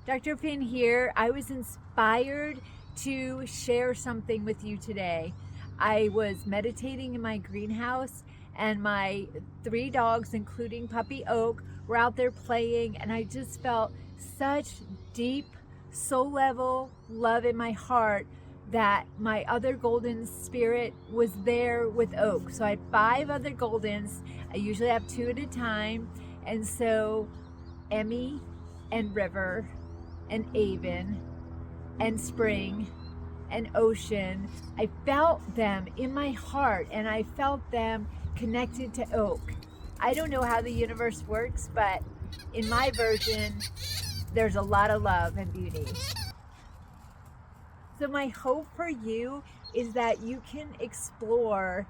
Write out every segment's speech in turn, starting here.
Dr. Finn here. I was inspired to share something with you today. I was meditating in my greenhouse and my 3 dogs, including puppy Oak, were out there playing, and I just felt such deep soul level love in my heart that my other golden spirit was there with Oak. So I had 5 other goldens. I usually have 2 at a time. And so Emmy and River and Avon and Spring and Ocean, I felt them in my heart, and I felt them connected to Oak. I don't know how the universe works, but in my version, there's a lot of love and beauty. So my hope for you is that you can explore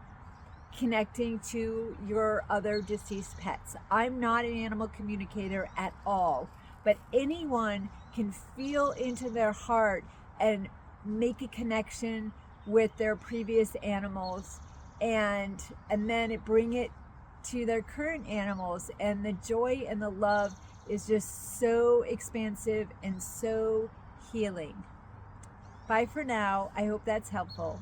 connecting to your other deceased pets. I'm not an animal communicator at all, but anyone can feel into their heart and make a connection with their previous animals, and then bring it to their current animals, and the joy and the love is just so expansive and so healing. Bye for now. I hope that's helpful.